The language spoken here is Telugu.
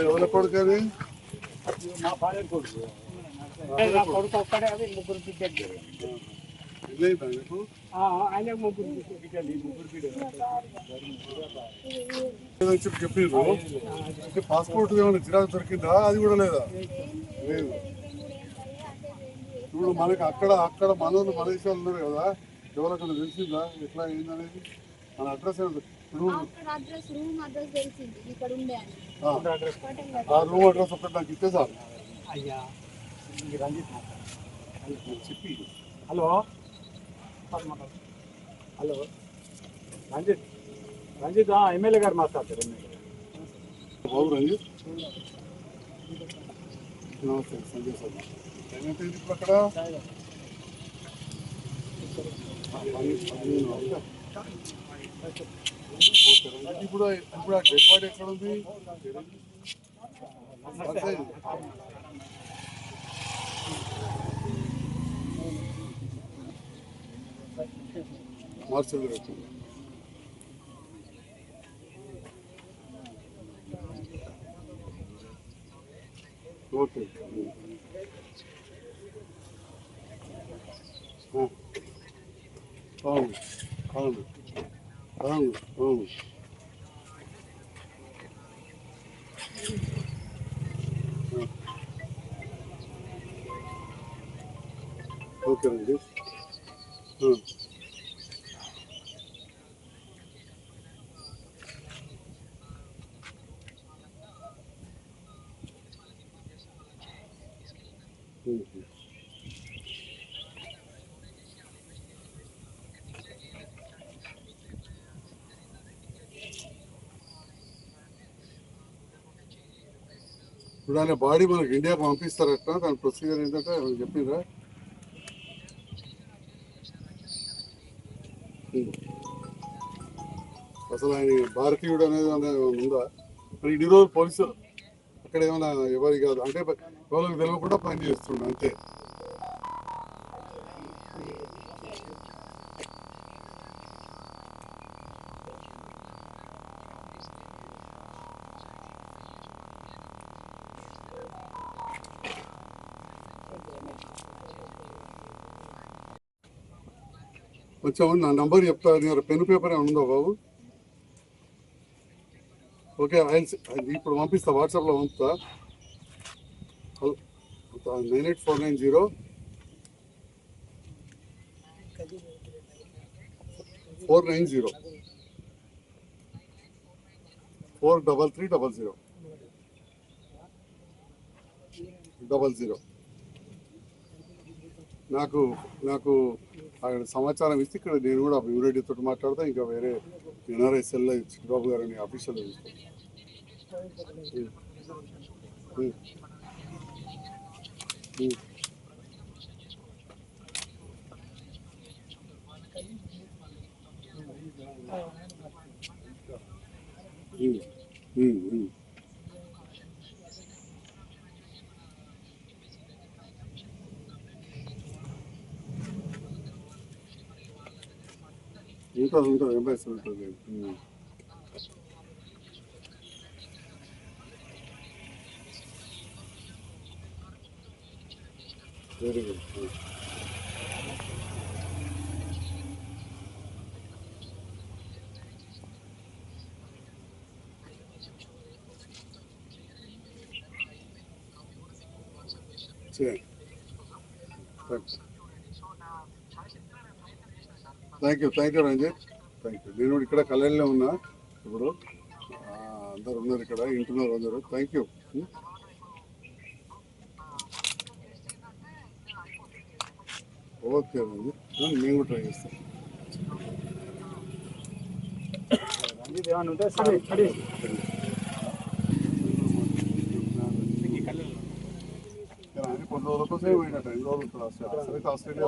ఎవరి కొడుకు అది? మా భార్య కొడుకు. కొడుకు ఒక్కడే, అది ముగ్గురు బిడ్డలు. ఆయన ముగ్గురు బిడ్డలు, ముగ్గురు బిడ్డలు చెప్పారు. అంటే పాస్పోర్ట్ ఏమైనా జిరాక్స్ దొరికిందా? అది కూడా లేదా? లేదు. ఇప్పుడు మనకి అక్కడ అక్కడ మనోళ్ళు మన విషయాలు ఉన్నారు కదా, ఎవరికన్నా తెలిసిందా ఎట్లా ఏందనేది? మన అడ్రస్ ఇప్పుడు ఆ రూమ్ అడ్రస్ ఒకటి నాకు ఇస్తే సార్. అయ్యా రంజిత్ చెప్పి. Hello hello Ranjith, Ranjith MLA గారు మాట్లాడతారు. బాబు రంజిత్, నమస్తే సంజయ్ సార్. ఏమైతే ఇప్పుడు అక్కడ ఇప్పుడు ఇప్పుడు ఆ డెడ్ బాడీ ఎక్కడ ఉంది? మార్చల్ పెట్టింది. ఓకే, అవును అవును అవును అవును. ఓకే అండి. ఇప్పుడు ఆయన బాడీ మనకి ఇండియాకి పంపిస్తారట. దాని ప్రొసీజర్ ఏంటంటే చెప్పిందా? అసలు ఆయన భారతీయుడు అనేది ఉందా? ఇన్ని రోజులు పోలీసు అక్కడ ఏమైనా ఎవరికి కాదు అంటే ఎవరికి తెలియకుండా పని చేస్తుండ అంతే. కొంచెం నా నంబర్ చెప్తా, పెన్ పేపర్ ఏమైనా ఉందా బాబు? ఓకే, ఇప్పుడు పంపిస్తా, వాట్సాప్లో పంపుతా. 98490 490 43300 00. నాకు నాకు సమాచారం ఇస్తే ఇక్కడ నేను కూడా యూనిటీ తోటి మాట్లాడతా. ఇంకా వేరే ఎన్ఆర్ఎస్ఎల్ చిట్టుబాబు గారు అని ఆఫీషియల్ ఉంటుంది ఎంబైసీ ఉంటుంది. Very good. Thank you Ranjith, thank you. నేను ఇక్కడ కళ్యాణ్లో ఉన్నా ఇప్పుడు. అందరు ఉన్నారు ఇక్కడ, ఇంటున్నారు అందరూ. Thank you. ఓకే రంజిత్, నేను కూడా ట్రై చేస్తాను. కొన్ని రోజుల కోసం పోయినట్టు 2 రోజులు ఆస్ట్రేలియా.